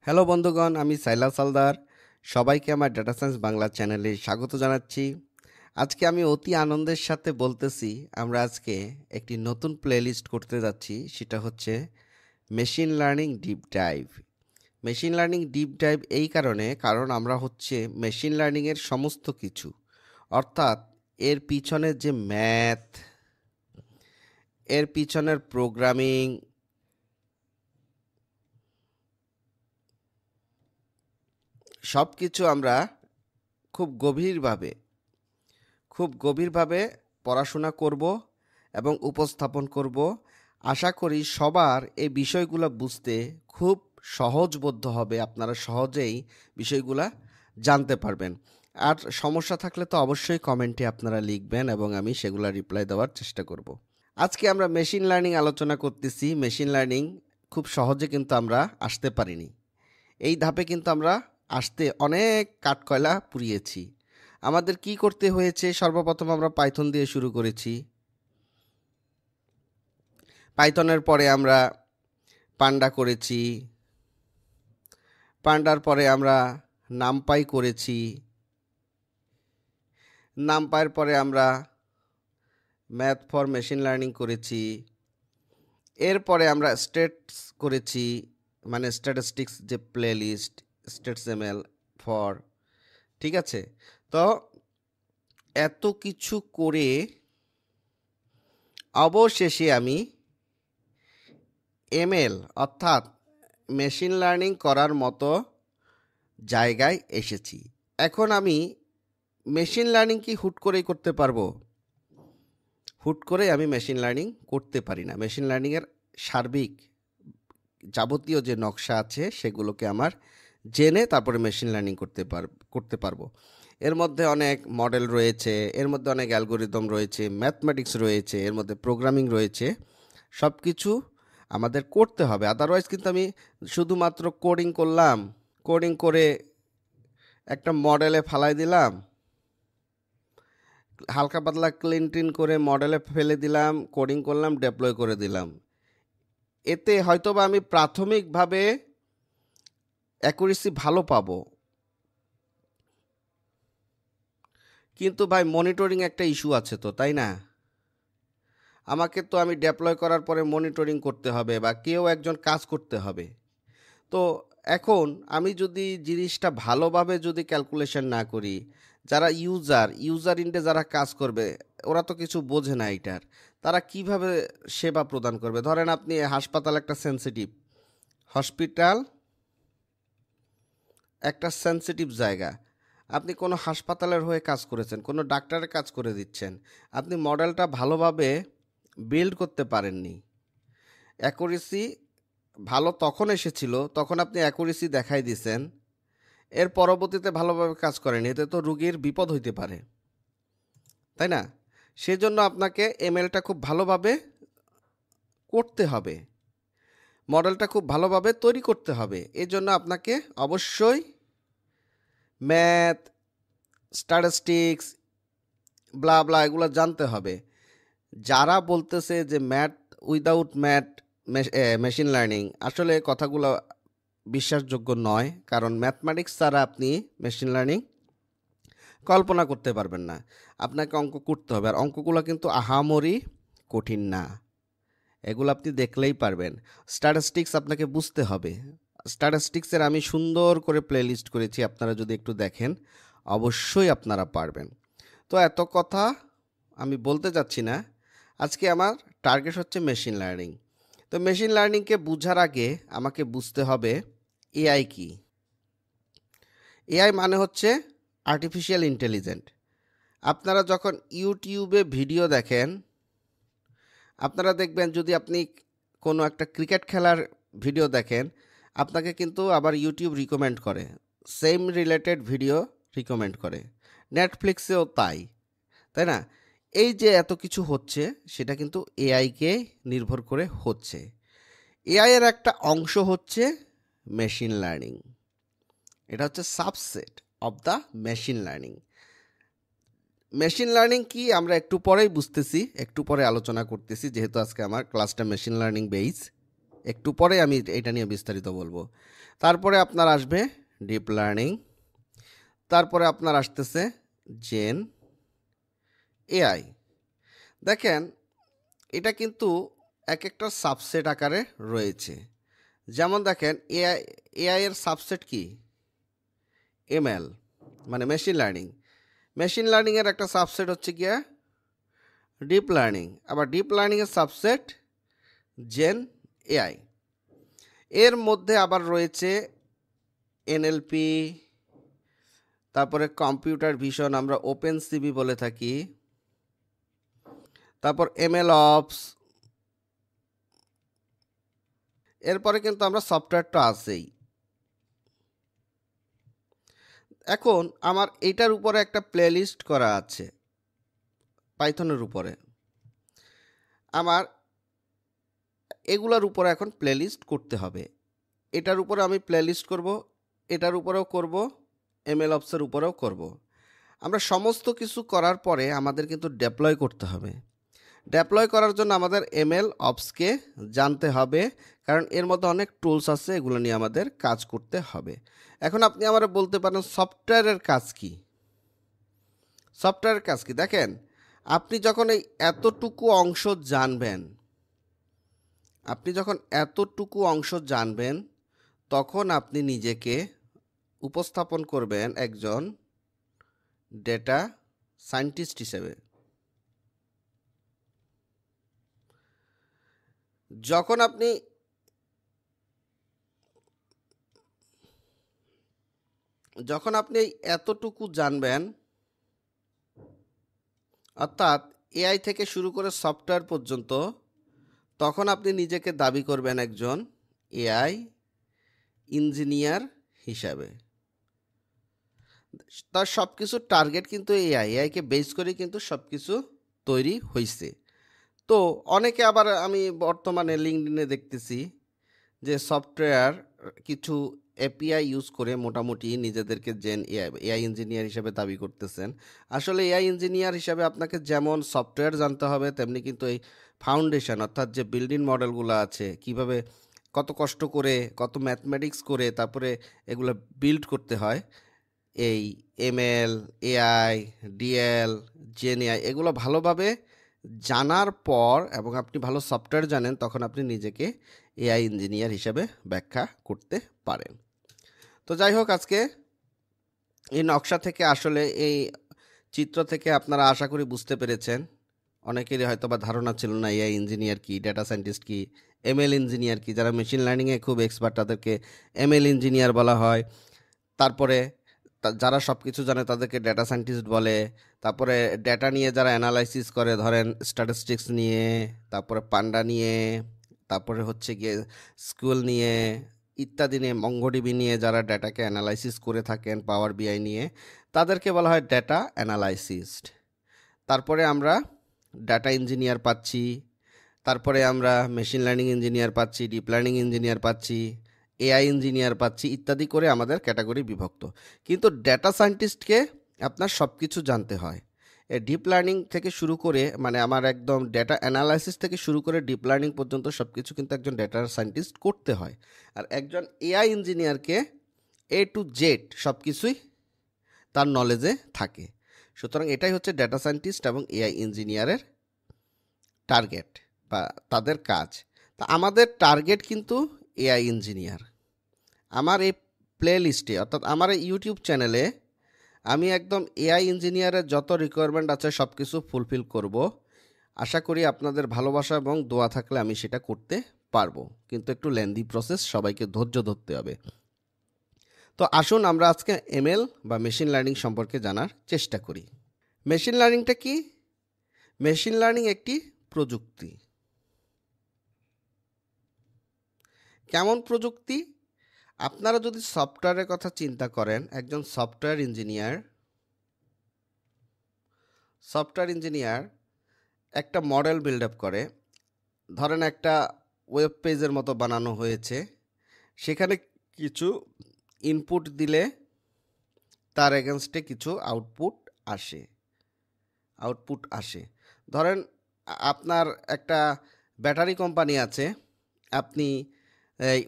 Hello বন্ধুগণ, আমি সাইলা সালদার। সবাইকে আমার ডেটা সায়েন্স বাংলা চ্যানেলে স্বাগত জানাচ্ছি। আজকে আমি অতি আনন্দের সাথে বলতেছি, আমরা আজকে একটি নতুন প্লেলিস্ট করতে যাচ্ছি। সেটা হচ্ছে machine learning deep dive. Machine learning deep dive এই কারণ আমরা হচ্ছে মেশিন লার্নিংয়ের সমস্ত কিছু, অর্থাৎ এর পিছনে যে ম্যাথ, এর পিছনের প্রোগ্রামিং, সব কিছু আমরা খুব গভীরভাবে পড়াশোনা করব এবং উপস্থাপন করব। আশা করি সবার এই বিষয়গুলো বুঝতে খুব সহজবোধ্য হবে, আপনারা সহজেই বিষয়গুলা জানতে পারবেন। আর সমস্যা থাকলে তো অবশ্যই কমেন্টে আপনারা লিখবেন এবং আমি সেগুলা রিপ্লাই দেওয়ার চেষ্টা করব। আজকে আমরা মেশিন লার্নিং আলোচনা করতেছি। মেশিন লার্নিং খুব সহজে কিন্তু আমরা আসতে পারিনি। এই ধাপে কিন্তু আমরা আসতে অনেক কাঠকয়লা পুড়িয়েছি। আমাদের কি করতে হয়েছে? সর্বপ্রথম আমরা পাইথন দিয়ে শুরু করেছি। পাইথনের পরে আমরা পান্ডা করেছি। পান্ডার পরে আমরা নামপাই করেছি। নামপাইয়ের পরে আমরা ম্যাথ ফর মেশিন লার্নিং করেছি। এরপরে আমরা স্টেটস করেছি, মানে স্ট্যাটিস্টিক্স যে প্লে লিস্ট, স্টেটস ফর, ঠিক আছে? তো এত কিছু করে অবশেষে আমি এমএল অর্থাৎ মেশিন লার্নিং করার মতো জায়গায় এসেছি। এখন আমি মেশিন লার্নিং কি হুট করেই করতে পারবো? হুট করে আমি মেশিন লার্নিং করতে পারি না। মেশিন লার্নিংয়ের সার্বিক যাবতীয় যে নকশা আছে সেগুলোকে আমার জেনে তারপরে মেশিন লার্নিং করতে পারবো। এর মধ্যে অনেক মডেল রয়েছে, এর মধ্যে অনেক অ্যালগোরিদম রয়েছে, ম্যাথমেটিক্স রয়েছে, এর মধ্যে প্রোগ্রামিং রয়েছে। সব কিছু আমাদের করতে হবে, আদারওয়াইজ কিন্তু আমি শুধুমাত্র কোডিং করলাম, কোডিং করে একটা মডেলে ফালাই দিলাম, হালকা পাতলা ক্লিন টিন করে মডেলে ফেলে দিলাম, কোডিং করলাম, ডেপ্লয় করে দিলাম। এতে হয়তোবা আমি প্রাথমিকভাবে অ্যাকুরেসি ভালো পাবো, কিন্তু ভাই মনিটরিং একটা ইস্যু আছে তো, তাই না? আমাকে তো আমি ডেপ্লয় করার পরে মনিটরিং করতে হবে বা কেউ একজন কাজ করতে হবে। তো এখন আমি যদি জিনিসটা ভালোভাবে যদি ক্যালকুলেশন না করি, যারা ইউজার ইন্ডে যারা কাজ করবে ওরা তো কিছু বোঝে না এটার, তারা কিভাবে সেবা প্রদান করবে? ধরেন আপনি হাসপাতাল হসপিটাল একটা সেন্সিটিভ জায়গা, আপনি কোনো হাসপাতালের হয়ে কাজ করেছেন, কোনো ডাক্তারের কাজ করে দিচ্ছেন, আপনি মডেলটা ভালোভাবে বিল্ড করতে পারেননি। অ্যাকুরেসি ভালো তখন এসেছিল, তখন আপনি অ্যাকুরেসি দেখাই দিয়েছেন, এর পরবর্তীতে ভালোভাবে কাজ করেনি, এতে তো রুগীর বিপদ হইতে পারে, তাই না? সেজন্য আপনাকে এমএলটা খুব ভালোভাবে করতে হবে, মডেলটা খুব ভালোভাবে তৈরি করতে হবে। এর জন্য আপনাকে অবশ্যই ম্যাথ, স্ট্যাটিস্টিক্স, ব্লা ব্লা এগুলো জানতে হবে। যারা বলতেছে যে উইদাউট ম্যাথ মেশিন লার্নিং, আসলে কথাগুলো বিশ্বাসযোগ্য নয়, কারণ ম্যাথমেটিক্স ছাড়া আপনি মেশিন লার্নিং কল্পনা করতে পারবেন না। আপনাকে অঙ্ক করতে হবে, আর অঙ্কগুলো কিন্তু আহামরি কঠিন না, এগুলো আপনি দেখলেই পারবেন। স্ট্যাটিস্টিক্স আপনাকে বুঝতে হবে। স্ট্যাটিস্টিক্সের আমি সুন্দর করে প্লে লিস্ট করেছি, আপনারা যদি একটু দেখেন অবশ্যই আপনারা পারবেন। তো এত কথা আমি বলতে যাচ্ছি না, আজকে আমার টার্গেট হচ্ছে মেশিন লার্নিং। তো মেশিন লার্নিংকে বুঝার আগে আমাকে বুঝতে হবে এআই কি। এআই মানে হচ্ছে আর্টিফিশিয়াল ইন্টেলিজেন্ট। আপনারা যখন ইউটিউবে ভিডিও দেখেন, আপনারা দেখবেন যদি আপনি কোনো একটা ক্রিকেট খেলার ভিডিও দেখেন, আপনাকে কিন্তু আবার ইউটিউব রিকমেন্ড করে, সেম রিলেটেড ভিডিও রিকমেন্ড করে। নেটফ্লিক্সেও তাই, তাই না? এই যে এত কিছু হচ্ছে সেটা কিন্তু এআইকে নির্ভর করে হচ্ছে। এআই এর একটা অংশ হচ্ছে মেশিন লার্নিং, এটা হচ্ছে subset of the machine learning. Machine learning কি আমরা একটু পরেই বুঝতেছি, একটু পরে আলোচনা করতেছি, যেহেতু আজকে আমার ক্লাসটা মেশিন লার্নিং বেস। একটু পরে আমি এটা নিয়ে বিস্তারিত বলবো। তারপরে আপনার আসবে ডিপ লার্নিং, তারপরে আপনার আসতেছে জেন এআই। দেখেন এটা কিন্তু এক একটা সাবসেট আকারে রয়েছে। যেমন দেখেন এআই এর সাবসেট কি? এমএল মানে মেশিন লার্নিং। মেশিন লার্নিংয়ের একটা সাবসেট হচ্ছে গিয়া ডিপ লার্নিং, আবার ডিপ লার্নিংয়ের সাবসেট জেন এআই। এর মধ্যে আবার রয়েছে এনএলপি, তারপরে কম্পিউটার ভিশন আমরা ওপেন সিবি বলে থাকি, তারপর এমএল অপস, এরপরে কিন্তু আমরা সফটওয়্যারটা আছেই। এখন আমার এইটার উপরে একটা প্লেলিস্ট করা আছে পাইথনের উপরে, আমার এগুলোর উপরে এখন প্লেলিস্ট করতে হবে। এটার উপরে আমি প্লেলিস্ট করব, এটার উপরেও করব, এমএল অপসের উপরেও করব। আমরা সমস্ত কিছু করার পরে আমাদের কিন্তু ডেপ্লয় করতে হবে। ডেপ্লয় করার জন্য আমাদের এমএল অপসকে জানতে হবে, কারণ এর মধ্যে অনেক টুলস আছে, এগুলো নিয়ে আমাদের কাজ করতে হবে। এখন আপনি আমাকে বলতে পারেন সফটওয়্যারের কাজ কি? সফটওয়্যারের কাজ কি? দেখেন আপনি যখন এই এতটুকু অংশ জানবেন, তখন আপনি নিজেকে উপস্থাপন করবেন একজন ডেটা সায়েন্টিস্ট হিসেবে। যখন আপনি এতটুকু জানবেন, অর্থাৎ এআই থেকে শুরু করে সফটওয়্যার পর্যন্ত, তখন আপনি নিজেকে দাবি করবেন একজন এআই ইঞ্জিনিয়ার হিসাবে। তার সব কিছুর টার্গেট কিন্তু এআইকে বেস করে কিন্তু সব কিছু তৈরি হয়েছে। তো অনেকে আবার আমি বর্তমানে লিঙ্কডইনে দেখতেছি যে সফটওয়্যার কিছু এপিআই ইউজ করে মোটামুটি নিজেদেরকে জেন এআই ইঞ্জিনিয়ার হিসেবে দাবি করতেছেন। আসলে এআই ইঞ্জিনিয়ার হিসাবে আপনাকে যেমন সফটওয়্যার জানতে হবে, তেমনি কিন্তু এই ফাউন্ডেশন অর্থাৎ যে বিল্ডিং মডেলগুলো আছে, কিভাবে কত কষ্ট করে, কত ম্যাথমেটিক্স করে তারপরে এগুলো বিল্ড করতে হয়, এই ML, AI, DL, gen AI, এগুলো ভালোভাবে জানার পর এবং আপনি ভালো সফটওয়্যার জানেন, তখন আপনি নিজেকে এআই ইঞ্জিনিয়ার হিসেবে ব্যাখ্যা করতে পারেন। তো যাই হোক, আজকে এই নকশা থেকে, আসলে এই চিত্র থেকে আপনারা আশা করি বুঝতে পেরেছেন। অনেকেরই হয়তো বা ধারণা ছিল না এআই ইঞ্জিনিয়ার কি, ডেটা সায়েন্টিস্ট কি, এমএল ইঞ্জিনিয়ার কি। যারা মেশিন লার্নিংয়ে খুব এক্সপার্ট তাদেরকে এমএল ইঞ্জিনিয়ার বলা হয়। তারপরে যারা সব কিছু জানে তাদেরকে ডেটা সায়েন্টিস্ট বলে। তারপরে ডেটা নিয়ে যারা অ্যানালাইসিস করে, ধরেন স্ট্যাটিস্টিক্স নিয়ে, তারপরে পান্ডা নিয়ে, তারপরে হচ্ছে গিয়ে স্কুল নিয়ে, ইত্যাদি নিয়ে, মঙ্গোডিবি নিয়ে যারা ডেটাকে অ্যানালাইসিস করে থাকেন, পাওয়ার বিআই নিয়ে, তাদেরকে বলা হয় ডেটা অ্যানালাইসিস্ট। তারপরে আমরা ডাটা ইঞ্জিনিয়ার পাচ্ছি, তারপরে আমরা মেশিন লার্নিং ইঞ্জিনিয়ার পাচ্ছি, ডিপ লার্নিং ইঞ্জিনিয়ার পাচ্ছি, এআই ইঞ্জিনিয়ার পাচ্ছি, ইত্যাদি করে আমাদের ক্যাটাগরি বিভক্ত। কিন্তু ডেটা সায়েন্টিস্টকে আপনার সব কিছু জানতে হয়। ডিপ লার্নিং থেকে শুরু করে, মানে আমার একদম ডেটা অ্যানালাইসিস থেকে শুরু করে ডিপ লার্নিং পর্যন্ত সব কিছু কিন্তু একজন ডেটা সায়েন্টিস্ট করতে হয়। আর একজন এআই ইঞ্জিনিয়ারকে এ টু জেড সব কিছুই তার নলেজে থাকে। সুতরাং এটাই হচ্ছে ডেটা সায়েন্টিস্ট এবং এআই ইঞ্জিনিয়ারের টার্গেট বা তাদের কাজ। তা আমাদের টার্গেট কিন্তু এআই ইঞ্জিনিয়ার। আমার এই প্লে লিস্টে, অর্থাৎ আমার এই ইউটিউব চ্যানেলে আমি একদম এআই ইঞ্জিনিয়ারের যত রিকোয়ারমেন্ট আছে সব কিছু ফুলফিল করব। আশা করি আপনাদের ভালোবাসা এবং দোয়া থাকলে আমি সেটা করতে পারবো, কিন্তু একটু লেন্দি প্রসেস, সবাইকে ধৈর্য ধরতে হবে। তো আসুন আমরা আজকে এমএল বা মেশিন লার্নিং সম্পর্কে জানার চেষ্টা করি। মেশিন লার্নিংটা কি? মেশিন লার্নিং একটি প্রযুক্তি। কেমন প্রযুক্তি? আপনারা যদি সফটওয়্যারের কথা চিন্তা করেন, একজন সফটওয়্যার ইঞ্জিনিয়ার একটা মডেল বিল্ড আপ করে। ধরেন একটা ওয়েব পেজের মতো বানানো হয়েছে, সেখানে কিছু ইনপুট দিলে তার এগেনস্টে কিছু আউটপুট আসে। ধরেন আপনার একটা ব্যাটারি কোম্পানি আছে, আপনি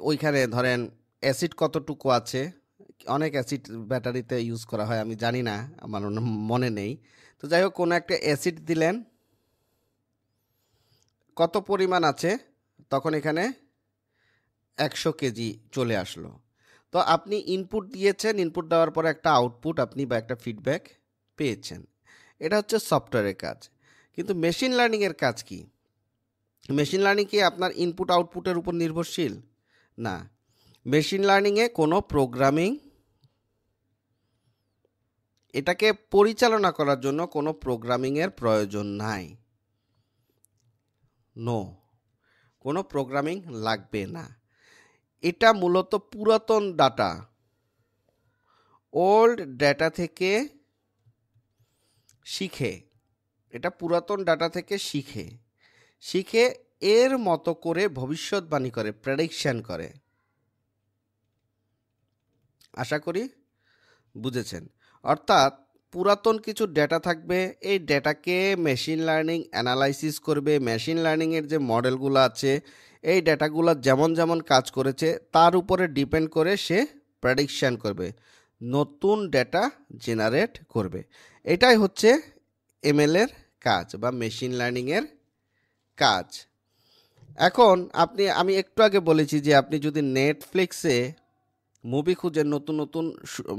ওইখানে ধরেন অ্যাসিড কতটুকু আছে, অনেক অ্যাসিড ব্যাটারিতে ইউজ করা হয়, আমি জানি না, আমার মনে নেই। তো যাই হোক, কোনো একটা অ্যাসিড দিলেন, কত পরিমাণ আছে, তখন এখানে 100 কেজি চলে আসলো। তো আপনি ইনপুট দিয়েছেন, ইনপুট দেওয়ার পরে একটা আউটপুট আপনি বা একটা ফিডব্যাক পেয়েছেন। এটা হচ্ছে সফটওয়্যারের কাজ। কিন্তু মেশিন লার্নিংয়ের কাজ কি? মেশিন লার্নিং কি আপনার ইনপুট আউটপুটের উপর নির্ভরশীল? না। মেশিন লার্নিংয়ে কোনো প্রোগ্রামিং, এটাকে পরিচালনা করার জন্য কোনো প্রোগ্রামিংয়ের প্রয়োজন নাই। নো, কোনো প্রোগ্রামিং লাগবে না। এটা মূলত পুরাতন ডাটা, ওল্ড ডাটা থেকে শিখে, এটা পুরাতন ডাটা থেকে শিখে শিখে এর মতো করে ভবিষ্যৎবাণী করে, প্রেডিকশন করে। আশা করি বুঝেছেন। অর্থাৎ পুরাতন কিছু ডেটা থাকবে, এই ডেটাকে মেশিন লার্নিং অ্যানালাইসিস করবে। মেশিন লার্নিংয়ের যে মডেলগুলো আছে, এই ডেটাগুলো যেমন যেমন কাজ করেছে তার উপরে ডিপেন্ড করে সে প্রেডিকশন করবে, নতুন ডেটা জেনারেট করবে। এটাই হচ্ছে এমএলের কাজ বা মেশিন লার্নিংয়ের কাজ। এখন আমি একটু আগে বলেছি যে আপনি যদি নেটফ্লিক্সে মুভি খুঁজেন, নতুন নতুন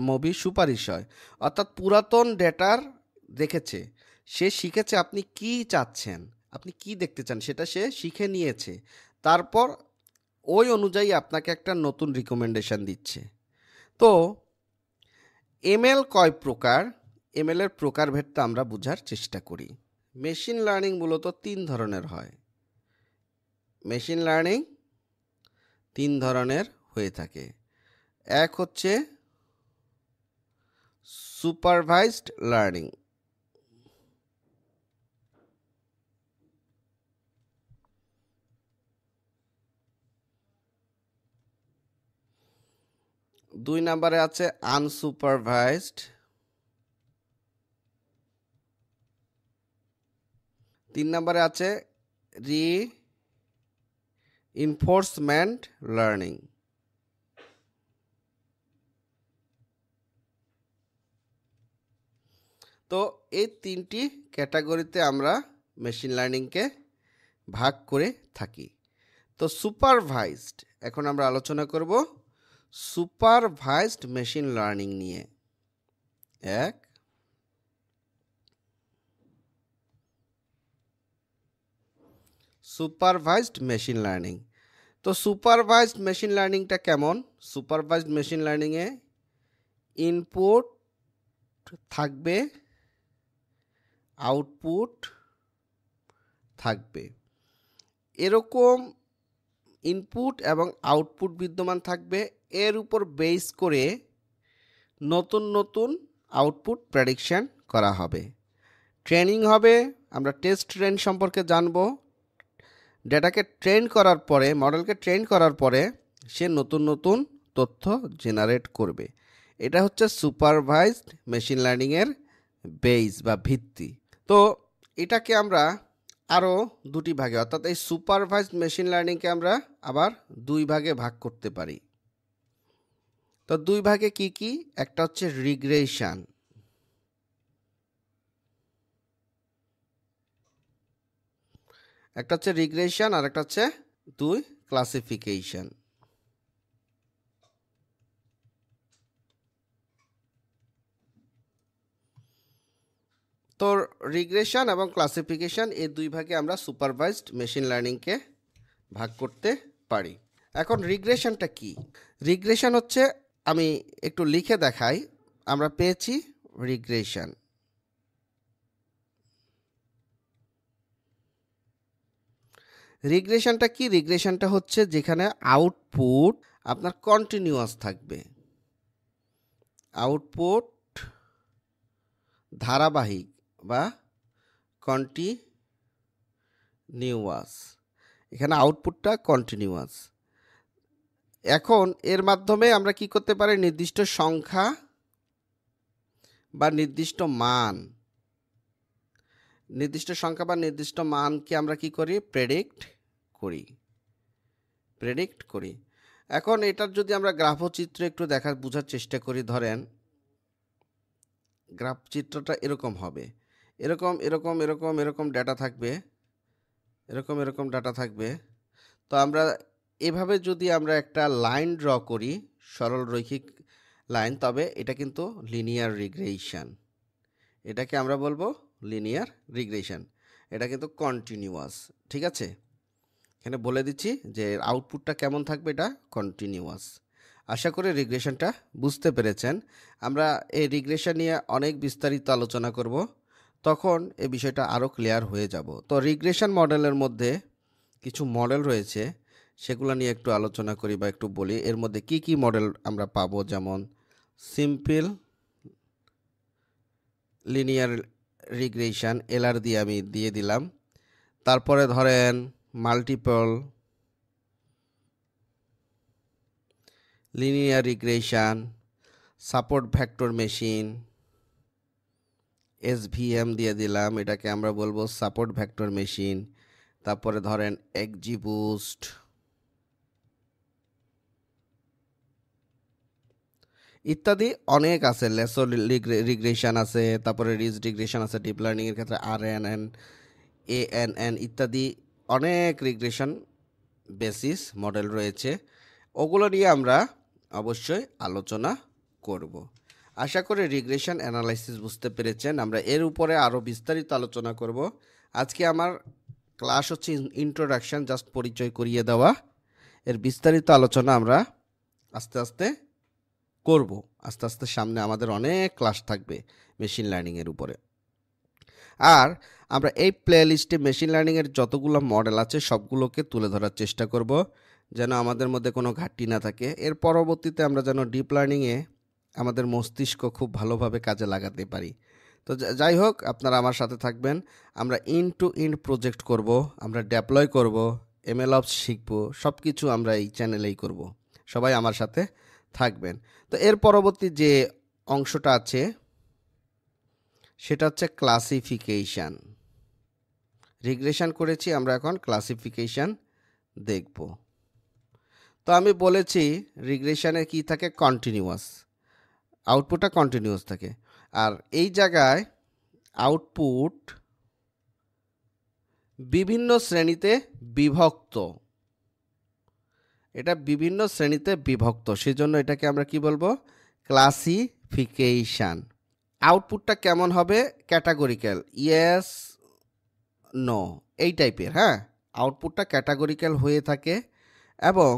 মুভি সুপারিশ হয়। অর্থাৎ পুরাতন ডেটার দেখেছে, সে শিখেছে আপনি কি চাচ্ছেন, আপনি কি দেখতে চান, সেটা সে শিখে নিয়েছে। তারপর ওই অনুযায়ী আপনাকে একটা নতুন রিকমেন্ডেশন দিচ্ছে। তো এমএল কয় প্রকার, এমএলের প্রকারভেদটা আমরা বোঝার চেষ্টা করি। মেশিন লার্নিং মূলত 3 ধরনের হয়। মেশিন লার্নিং 3 ধরনের হয়ে থাকে। এক হচ্ছে সুপারভাইজড লার্নিং। দুই নম্বরে আছে আনসুপারভাইজড। 3 নম্বরে আছে রিইনফোর্সমেন্ট লার্নিং। তো এই 3টি ক্যাটাগরিতে আমরা মেশিন লার্নিংকে ভাগ করে থাকি। তো সুপারভাইজড, এখন আমরা আলোচনা করব সুপারভাইজড মেশিন লার্নিং নিয়ে। এক, সুপারভাইজড মেশিন লার্নিং। তো সুপারভাইজড মেশিন লার্নিংটা কেমন? সুপারভাইজড মেশিন লার্নিংয়ে ইনপুট থাকবে, আউটপুট থাকবে। এরকম ইনপুট এবং আউটপুট বিদ্যমান থাকবে, এর উপর বেস করে নতুন নতুন আউটপুট প্রেডিকশন করা হবে। ট্রেনিং হবে, আমরা টেস্ট ট্রেন সম্পর্কে জানব। ডেটাকে ট্রেন করার পরে, মডেলকে ট্রেন করার পরে সে নতুন নতুন তথ্য জেনারেট করবে। এটা হচ্ছে সুপারভাইজড মেশিন লার্নিংয়ের বেস বা ভিত্তি। তো এটাকে আমরা আরও দুটি ভাগে, অর্থাৎ এই সুপারভাইজড মেশিন লার্নিংকে আমরা আবার 2 ভাগে ভাগ করতে পারি। তো 2 ভাগে কি কি? একটা হচ্ছে রিগ্রেশন, একটা হচ্ছে রিগ্রেশন আর একটা হচ্ছে 2 ক্লাসিফিকেশন। তো রিগ্রেশন এবং ক্লাসিফিকেশন, এই 2 ভাগে আমরা সুপারভাইজড মেশিন লার্নিংকে ভাগ করতে পারি। এখন রিগ্রেশনটা কি? রিগ্রেশন হচ্ছে, আমি একটু লিখে দেখাই। আমরা পেয়েছি রিগ্রেশন। রিগ্রেশনটা কি? রিগ্রেশনটা হচ্ছে যেখানে আউটপুট আপনার কন্টিনিউয়াস থাকবে, আউটপুট ধারাবাহিক বা কন্টিনিউয়াস। এখানে আউটপুটটা কন্টিনিউয়াস। এখন এর মাধ্যমে আমরা কি করতে পারি? নির্দিষ্ট সংখ্যা বা নির্দিষ্ট মান, নির্দিষ্ট সংখ্যা বা নির্দিষ্ট মানকে আমরা কি করি? প্রেডিক্ট করি। এখন এটার যদি আমরা গ্রাফচিত্র একটু বোঝার চেষ্টা করি, ধরেন গ্রাফ চিত্রটা এরকম হবে, এরকম এরকম এরকম এরকম ডাটা থাকবে, এরকম এরকম ডাটা থাকবে। তো আমরা এভাবে যদি আমরা একটা লাইন ড্র করি, সরল রৈখিক লাইন, তবে এটা কিন্তু লিনিয়ার রিগ্রেশন। এটাকে আমরা বলবো লিনিয়ার রিগ্রেশন, এটা কিন্তু কন্টিনিউয়াস। ঠিক আছে, এখানে বলে দিচ্ছি যে আউটপুটটা কেমন থাকবে, এটা কন্টিনিউয়াস। আশা করি রিগ্রেশনটা বুঝতে পেরেছেন। আমরা এই রিগ্রেশন নিয়ে অনেক বিস্তারিত আলোচনা করব, তখন এই বিষয়টা আরও ক্লিয়ার হয়ে যাব। তো রিগ্রেশন মডেলের মধ্যে কিছু মডেল রয়েছে, সেগুলো নিয়ে একটু আলোচনা করি বা একটু বলি। এর মধ্যে কি কি মডেল আমরা পাবো, যেমন সিম্পল লিনিয়ার রিগ্রেশন, এলআর দিয়ে আমি দিয়ে দিলাম। তারপরে ধরেন multiple linear regression, support vector machine, SVM দিয়ে দিলাম, এটাকে আমরা বলবো সাপোর্ট ভেক্টর মেশিন। তারপরে ধরেন এক্সজিবুস্ট, ইত্যাদি অনেক আছে। লেসো রিগ্রেশন আছে, তারপরে রিজ রিগ্রেশন আছে, ডিপ লার্নিংয়ের ক্ষেত্রে আরএনএন, এএনএন ইত্যাদি অনেক রিগ্রেশন বেসিস মডেল রয়েছে। ওগুলো নিয়ে আমরা অবশ্যই আলোচনা করব। আশা করি রিগ্রেশন অ্যানালাইসিস বুঝতে পেরেছেন। আমরা এর উপরে আরও বিস্তারিত আলোচনা করব। আজকে আমার ক্লাস হচ্ছে ইন্ট্রোডাকশন, জাস্ট পরিচয় করিয়ে দেওয়া। এর বিস্তারিত আলোচনা আমরা আস্তে আস্তে করব। আস্তে আস্তে সামনে আমাদের অনেক ক্লাস থাকবে মেশিন লার্নিংয়ের উপরে। আর আমরা এই প্লে লিস্টে মেশিন লার্নিংয়ের যতগুলো মডেল আছে সবগুলোকে তুলে ধরার চেষ্টা করব, যেন আমাদের মধ্যে কোনো ঘাটতি না থাকে। এর পরবর্তীতে আমরা যেন ডিপ লার্নিংয়ে আমাদের মস্তিষ্ক খুব ভালোভাবে কাজে লাগাতে পারি। তো যাই হোক, আপনারা আমার সাথে থাকবেন। আমরা ইন্ড টু ইন্ড প্রজেক্ট করব, আমরা ডেপ্লয় করব, এমএলঅপস শিখব, সব কিছু আমরা এই চ্যানেলেই করব। সবাই আমার সাথে থাকবেন। তো এর পরবর্তী যে অংশটা আছে সেটা হচ্ছে ক্লাসিফিকেশান। রিগ্রেশন করেছি, আমরা এখন ক্লাসিফিকেশান দেখব। তো আমি বলেছি রিগ্রেশনে কি থাকে, কন্টিনিউয়াস, আউটপুটটা কন্টিনিউয়াস থাকে। আর এই জায়গায় আউটপুট বিভিন্ন শ্রেণীতে বিভক্ত, এটা বিভিন্ন শ্রেণীতে বিভক্ত, সেজন্য এটাকে আমরা কি বলবো, ক্লাসিফিকেশান। আউটপুটটা কেমন হবে, ক্যাটাগরিক্যাল, ইয়েস নো, এই টাইপের। হ্যাঁ, আউটপুটটা ক্যাটাগরিক্যাল হয়ে থাকে এবং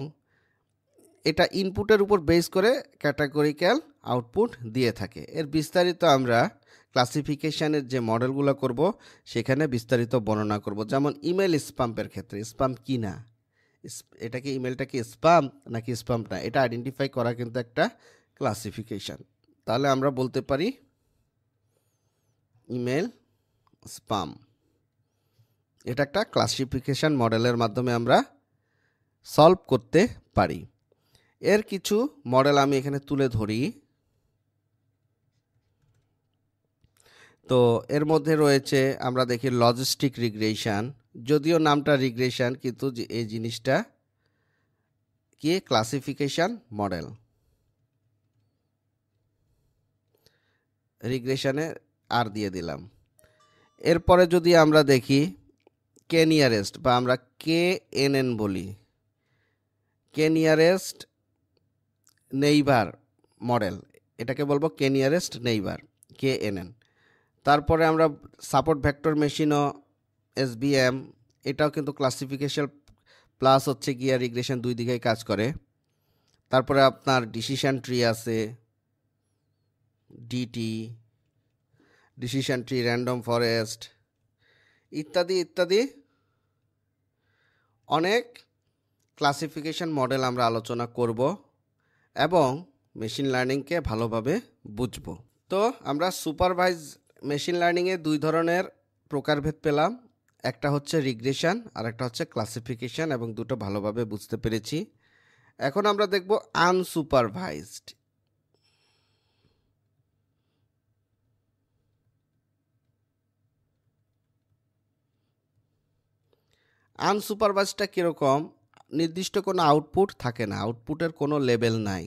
এটা ইনপুটের উপর বেস করে ক্যাটাগরিক্যাল আউটপুট দিয়ে থাকে। এর বিস্তারিত আমরা ক্লাসিফিকেশানের যে মডেলগুলো করব সেখানে বিস্তারিত বর্ণনা করব। যেমন ইমেল স্পাম্পের ক্ষেত্রে, স্পাম কি না, এটাকে ইমেলটা কি স্পাম নাকি স্পাম না, এটা আইডেন্টিফাই করা কিন্তু একটা ক্লাসিফিকেশান। তাহলে আমরা বলতে পারি ইমেল স্পাম, এটা একটা ক্লাসিফিকেশান মডেলের মাধ্যমে আমরা সলভ করতে পারি। এর কিছু মডেল আমি এখানে তুলে ধরি। তো এর মধ্যে রয়েছে, আমরা দেখি লজিস্টিক রিগ্রেশন, যদিও নামটা রিগ্রেশন কিন্তু এই জিনিসটা কি, ক্লাসিফিকেশান মডেল। রিগ্রেশনে আর দিয়ে দিলাম। এরপরে যদি আমরা দেখি কে নিয়ারেস্ট, বা আমরা KNN বলি, কে নিয়ারেস্ট নেইবার মডেল, এটাকে বলবো কে নিয়ারেস্ট নেইবার, KNN। তারপরে আমরা সাপোর্ট ভেক্টর মেশিনও, SVM, এটাও কিন্তু ক্লাসিফিকেশন প্লাস হচ্ছে গিয়া রিগ্রেশন, দুই দিকেই কাজ করে। তারপরে আপনার ডিসিশন ট্রি আছে, DT, decision tree, random forest ইত্যাদি ইত্যাদি অনেক ক্লাসিফিকেশন মডেল আমরা আলোচনা করব এবং মেশিন লার্নিংকে ভালোভাবে বুঝব। তো আমরা সুপারভাইজ মেশিন লার্নিংয়ে দুই ধরনের প্রকারভেদ পেলাম, একটা হচ্ছে রিগ্রেশন আর একটা হচ্ছে ক্লাসিফিকেশন, এবং দুটো ভালোভাবে বুঝতে পেরেছি। এখন আমরা দেখব আনসুপারভাইজড। আনসুপারভাইজডটা কীরকম, নির্দিষ্ট কোনো আউটপুট থাকে না, আউটপুটের কোনো লেবেল নাই,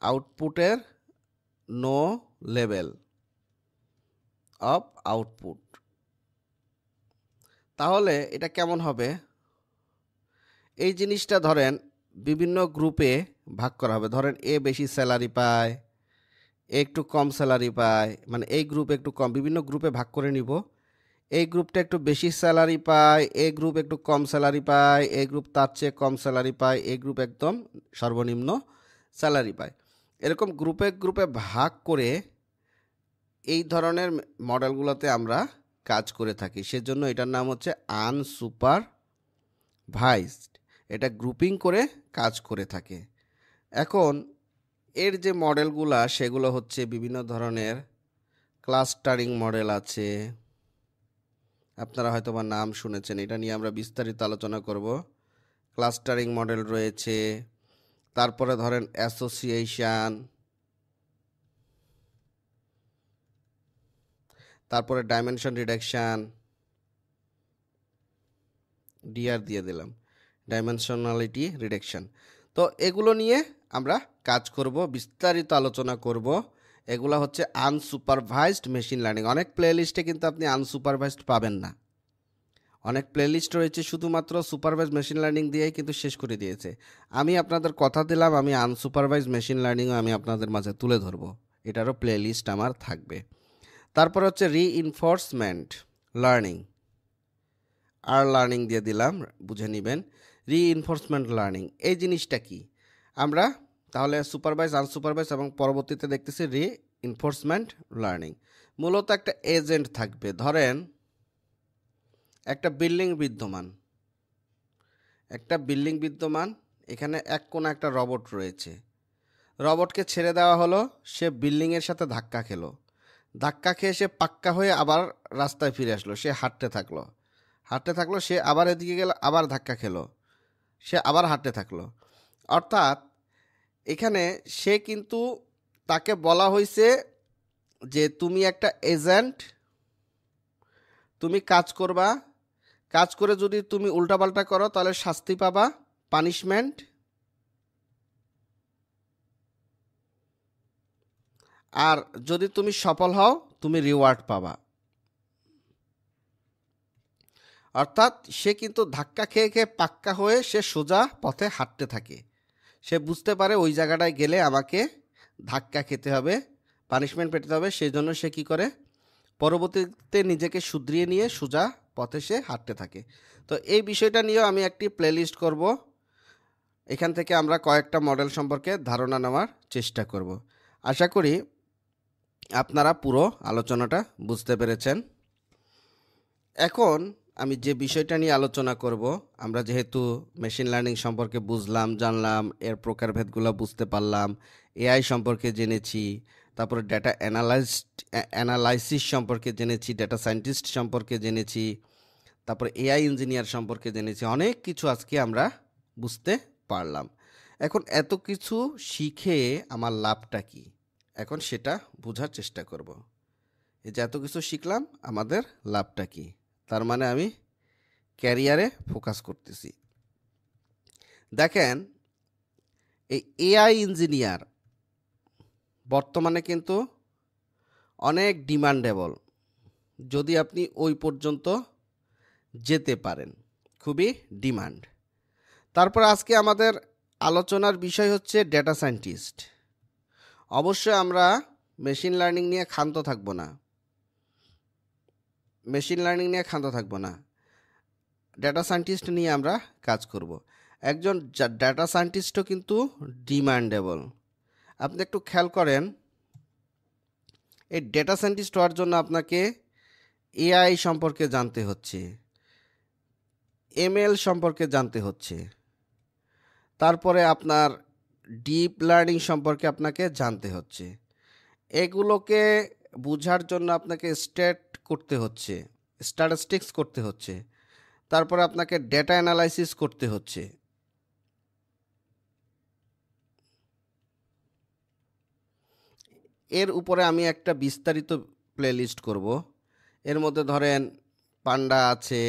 আউটপুটের নো লেবেল অফ আউটপুট। তাহলে এটা কেমন হবে? এই জিনিসটা ধরেন বিভিন্ন গ্রুপে ভাগ করা হবে। ধরেন এ বেশি স্যালারি পায়, এ একটু কম স্যালারি পায়, মানে এই গ্রুপ একটু কম, বিভিন্ন গ্রুপে ভাগ করে নিব। এই গ্রুপটা একটু বেশি স্যালারি পায়, এই গ্রুপ একটু কম স্যালারি পায়, এই গ্রুপ তার চেয়ে কম স্যালারি পায়, এই গ্রুপ একদম সর্বনিম্ন স্যালারি পায়। এরকম গ্রুপে গ্রুপে ভাগ করে এই ধরনের মডেলগুলোতে আমরা কাজ করে থাকি। সেজন্য এটার নাম হচ্ছে আনসুপারভাইজড। এটা গ্রুপিং করে কাজ করে থাকে। এখন এর যে মডেলগুলা সেগুলো হচ্ছে বিভিন্ন ধরনের ক্লাস্টারিং মডেল আছে, আপনারা হয়তো বা নাম শুনেছেন, এটা নিয়ে আমরা বিস্তারিত আলোচনা করব। ক্লাস্টারিং মডেল রয়েছে, তারপরে ধরেন অ্যাসোসিয়েশন, তারপরে ডাইমেনশন রিডাকশান, ডিআর দিয়ে দিলাম, ডাইমেনশনালিটি রিডাকশান। তো এগুলো নিয়ে আমরা কাজ করব, বিস্তারিত আলোচনা করব। এগুলো হচ্ছে আনসুপারভাইজড মেশিন লার্নিং। অনেক প্লেলিস্টে কিন্তু আপনি আনসুপারভাইজড পাবেন না, অনেক প্লেলিস্ট রয়েছে শুধুমাত্র সুপারভাইজ মেশিন লার্নিং দিয়েই কিন্তু শেষ করে দিয়েছে। আমি আপনাদের কথা দিলাম আমি আনসুপারভাইজ মেশিন লার্নিংও আমি আপনাদের মাঝে তুলে ধরবো, এটারও প্লেলিস্ট আমার থাকবে। তারপর হচ্ছে রিইনফোর্সমেন্ট লার্নিং, আর লার্নিং দিয়ে দিলাম, বুঝে নেবেন। রিইনফোর্সমেন্ট লার্নিং এই জিনিসটা কি? আমরা তাহলে সুপারভাইজ, আনসুপারভাইজ এবং পরবর্তীতে দেখতেছি রিইনফোর্সমেন্ট লার্নিং। মূলত একটা এজেন্ট থাকবে। ধরেন একটা বিল্ডিং বিদ্যমান, এখানে এক কোণে একটা রবট রয়েছে। রবটকে ছেড়ে দেওয়া হলো, সে বিল্ডিংয়ের সাথে ধাক্কা খেলো, ধাক্কা খেয়ে সে পাক্কা হয়ে আবার রাস্তায় ফিরে আসলো। সে হাঁটতে থাকলো, সে আবার এদিকে গেল, আবার ধাক্কা খেলো, সে আবার হাঁটতে থাকলো। অর্থাৎ এখানে সে কিন্তু, তাকে বলা হয়েছে যে তুমি একটা এজেন্ট, তুমি কাজ করবা, কাজ করে যদি তুমি উল্টাপাল্টা করো তাহলে শাস্তি পাবা, পানিশমেন্ট। আর যদি তুমি সফল হও তুমি রিওয়ার্ড পাবা। অর্থাৎ সে কিন্তু ধাক্কা খেয়ে খেয়ে পাক্কা হয়ে সে সোজা পথে হাঁটতে থাকে। সে বুঝতে পারে ওই জায়গাটায় গেলে আমাকে ধাক্কা খেতে হবে, পানিশমেন্ট পেতে হবে, সেই জন্য সে কী করে, পরবর্তীতে নিজেকে শুধরিয়ে নিয়ে সোজা পথে সে হাঁটতে থাকে। তো এই বিষয়টা নিয়েও আমি একটি প্লেলিস্ট করব, এখান থেকে আমরা কয়েকটা মডেল সম্পর্কে ধারণা নেওয়ার চেষ্টা করব। আশা করি আপনারা পুরো আলোচনাটা বুঝতে পেরেছেন। এখন আমি যে বিষয়টা নিয়ে আলোচনা করব, আমরা যেহেতু মেশিন লার্নিং সম্পর্কে বুঝলাম, জানলাম, এর প্রকারভেদগুলো বুঝতে পারলাম, এআই সম্পর্কে জেনেছি, তারপরে ডেটা অ্যানালাইসিস সম্পর্কে জেনেছি, ডেটা সায়েন্টিস্ট সম্পর্কে জেনেছি, তারপরে এআই ইঞ্জিনিয়ার সম্পর্কে জেনেছি, অনেক কিছু আজকে আমরা বুঝতে পারলাম। এখন এত কিছু শিখে আমার লাভটা কি, এখন সেটা বোঝার চেষ্টা করব। এই যে এত কিছু শিখলাম, আমাদের লাভটা কি? তার মানে আমি ক্যারিয়ারে ফোকাস করতেছি। দেখেন, এই এআই ইঞ্জিনিয়ার বর্তমানে কিন্তু অনেক ডিমান্ডেবল, যদি আপনি ওই পর্যন্ত যেতে পারেন, খুবই ডিমান্ড। তারপর আজকে আমাদের আলোচনার বিষয় হচ্ছে ডেটা সায়েন্টিস্ট। অবশ্যই আমরা মেশিন লার্নিং নিয়ে ক্ষান্ত থাকব না, ডেটা সায়েন্টিস্ট নিয়ে আমরা কাজ করব। একজন ডেটা সায়েন্টিস্টও কিন্তু ডিমান্ডেবল। আপনি একটু খেয়াল করেন, এই ডেটা সায়েন্টিস্ট হওয়ার জন্য আপনাকে এআই সম্পর্কে জানতে হচ্ছে, এমএল সম্পর্কে জানতে হচ্ছে, তারপরে আপনার ডিপ লার্নিং সম্পর্কে আপনাকে জানতে হচ্ছে। এগুলোকে বোঝার জন্য আপনাকে স্ট্যাটিস্টিক্স করতে হচ্ছে, তারপরে আপনাকে ডেটা অ্যানালাইসিস করতে হচ্ছে। এর উপরে আমি একটা বিস্তারিত প্লেলিস্ট করব। এর মধ্যে ধরেন পান্ডা আছে,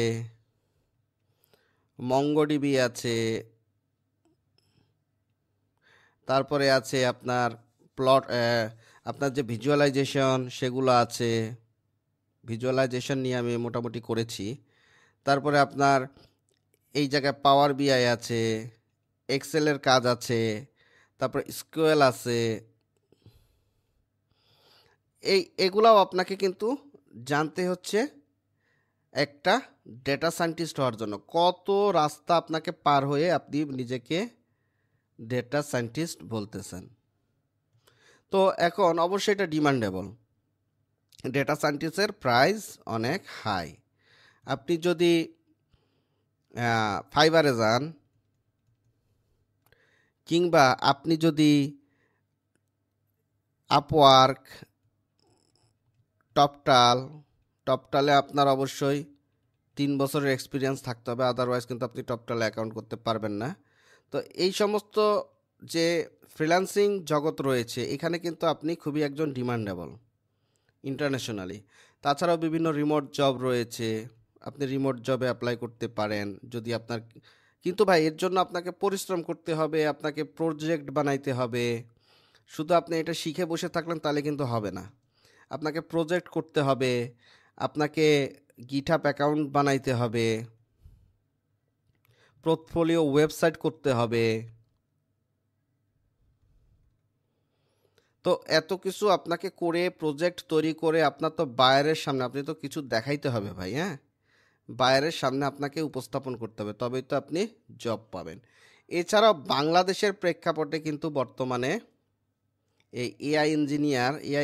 মঙ্গোডিবি আছে, তারপরে আছে আপনার প্লট, আপনার যে ভিজুয়ালাইজেশন সেগুলো আছে, ভিজুয়ালাইজেশন নিয়ে আমি মোটামুটি করেছি। তারপরে আপনার এই জায়গায় পাওয়ার বিআই আছে, এক্সেলের কাজ আছে, তারপর স্কিউএল আছে। এগুলাও আপনাকে কিন্তু জানতে হচ্ছে একটা ডেটা সায়েন্টিস্ট হওয়ার জন্য। কত রাস্তা আপনাকে পার হয়ে আপনি নিজেকে ডেটা সায়েন্টিস্ট বলতেছেন। তো এখন অবশ্যই এটা ডিমান্ডেবল, ডেটা সায়েন্টিস্টের প্রাইস অনেক হাই। আপনি যদি ফাইবারে যান, কিংবা আপনি যদি আপওয়ার্ক, টপটালে আপনার অবশ্যই 3 বছরের এক্সপিরিয়েন্স থাকতে হবে, আদারওয়াইজ কিন্তু আপনি টপটালে অ্যাকাউন্ট করতে পারবেন না। তো এই সমস্ত যে ফ্রিল্যান্সিং জগৎ রয়েছে, এখানে কিন্তু আপনি খুবই একজন ডিমান্ডেবল ইন্টারন্যাশনালি। তাছাড়াও বিভিন্ন রিমোট জব রয়েছে, আপনি রিমোট জবে অ্যাপ্লাই করতে পারেন যদি আপনার, কিন্তু ভাই এর জন্য আপনাকে পরিশ্রম করতে হবে, আপনাকে প্রজেক্ট বানাইতে হবে। শুধু আপনি এটা শিখে বসে থাকলেন তাহলে কিন্তু হবে না, আপনাকে প্রজেক্ট করতে হবে, আপনাকে গিটহাব অ্যাকাউন্ট বানাইতে হবে, পোর্টফোলিও ওয়েবসাইট করতে হবে। তো এত কিছু আপনাকে করে প্রজেক্ট তৈরি করে আপনার তো বায়ারের সামনে আপনি তো কিছু দেখাইতে হবে ভাই। হ্যাঁ, বায়ারের সামনে আপনাকে উপস্থাপন করতে হবে, তবেই তো আপনি জব পাবেন। এছাড়াও বাংলাদেশের প্রেক্ষাপটে কিন্তু বর্তমানে এই এআই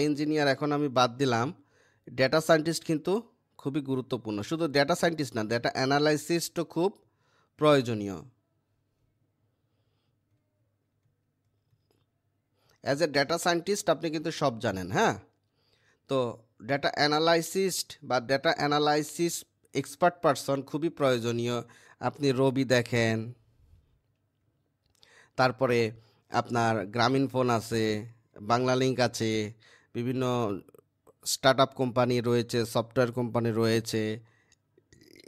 ইঞ্জিনিয়ার এখন আমি বাদ দিলাম, ডেটা সায়েন্টিস্ট কিন্তু খুবই গুরুত্বপূর্ণ। শুধু ডেটা সায়েন্টিস্ট না, ডেটা অ্যানালাইসিস্টও খুব প্রয়োজনীয়। অ্যাজ এ ডেটা সায়েন্টিস্ট আপনি কিন্তু সব জানেন। হ্যাঁ, তো ডেটা অ্যানালাইসিস্ট বা ডেটা অ্যানালাইসিস এক্সপার্ট পারসন খুবই প্রয়োজনীয়। আপনি রবি দেখেন, তারপরে আপনার গ্রামীণ ফোন আছে, বাংলা লিঙ্ক আছে, বিভিন্ন স্টার্ট আপ কোম্পানি রয়েছে, সফটওয়্যার কোম্পানি রয়েছে।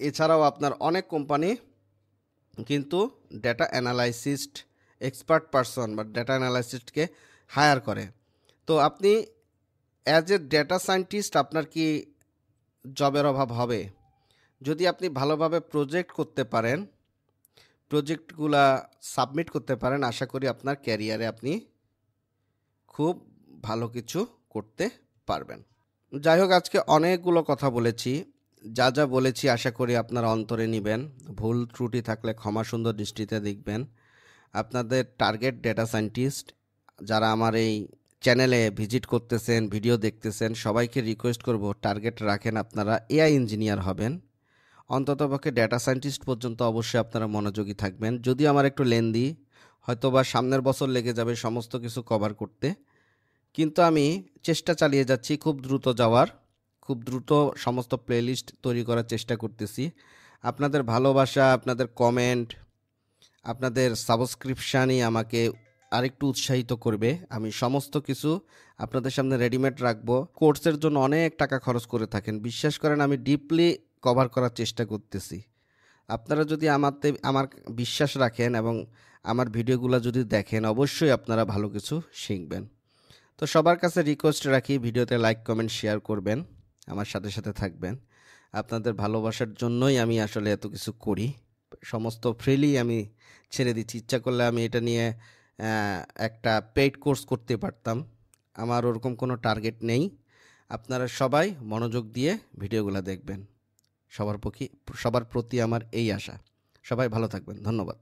এছাড়াও আপনার অনেক কোম্পানি কিন্তু ডেটা অ্যানালাইসিস্ট এক্সপার্ট পারসন বা ডেটা অ্যানালাইসিস্টকে হায়ার করে। তো আপনি অ্যাজ এ ডেটা সায়েন্টিস্ট আপনার কি জবের অভাব হবে? যদি আপনি ভালোভাবে প্রজেক্ট করতে পারেন, প্রজেক্টগুলা সাবমিট করতে পারেন, আশা করি আপনার ক্যারিয়ারে আপনি খুব ভালো কিছু করতে পারবেন। যাই হোক, আজকে অনেকগুলো কথা বলেছি। যা যা বলেছি আশা করি আপনারা অন্তরে নেবেন। ভুল ত্রুটি থাকলে ক্ষমা সুন্দর দৃষ্টিতে দেখবেন। আপনাদের টার্গেট ডেটা সায়েন্টিস্ট যারা আমার এই চ্যানেলে ভিজিট করতেছেন, ভিডিও দেখতেছেন, সবাইকে রিকোয়েস্ট করব টার্গেট রাখেন, আপনারা এআই ইঞ্জিনিয়ার হবেন। অন্ততপক্ষে ডেটা সায়েন্টিস্ট পর্যন্ত অবশ্যই আপনারা মনোযোগী থাকবেন। যদিও আমার একটু লেন্দি, হয়তোবা সামনের বছর লেগে যাবে সমস্ত কিছু কভার করতে, কিন্তু আমি চেষ্টা চালিয়ে যাচ্ছি খুব দ্রুত যাওয়ার, খুব দ্রুত সমস্ত প্লেলিস্ট তৈরি করার চেষ্টা করতেছি। আপনাদের ভালোবাসা, আপনাদের কমেন্ট, আপনাদের সাবস্ক্রিপশানই আমাকে আরেকটু উৎসাহিত করবে। আমি সমস্ত কিছু আপনাদের সামনে রেডিমেড রাখবো। কোর্সের জন্য অনেক টাকা খরচ করে থাকেন, বিশ্বাস করেন আমি ডিপলি কভার করার চেষ্টা করতেছি। আপনারা যদি আমার বিশ্বাস রাখেন এবং আমার ভিডিওগুলো যদি দেখেন, অবশ্যই আপনারা ভালো কিছু শিখবেন। তো সবার কাছে রিকোয়েস্ট রাখি, ভিডিওতে লাইক কমেন্ট শেয়ার করবেন, আমার সাথে সাথে থাকবেন। আপনাদের ভালোবাসার জন্যই আমি আসলে এত কিছু করি, সমস্ত ফ্রিলি আমি ছেড়ে দিচ্ছি। ইচ্ছা করলে আমি এটা নিয়ে একটা পেইড কোর্স করতে পারতাম, আমার ওরকম কোনো টার্গেট নেই। আপনারা সবাই মনোযোগ দিয়ে ভিডিওগুলো দেখবেন, সবার প্রতি আমার এই আশা। সবাই ভালো থাকবেন, ধন্যবাদ।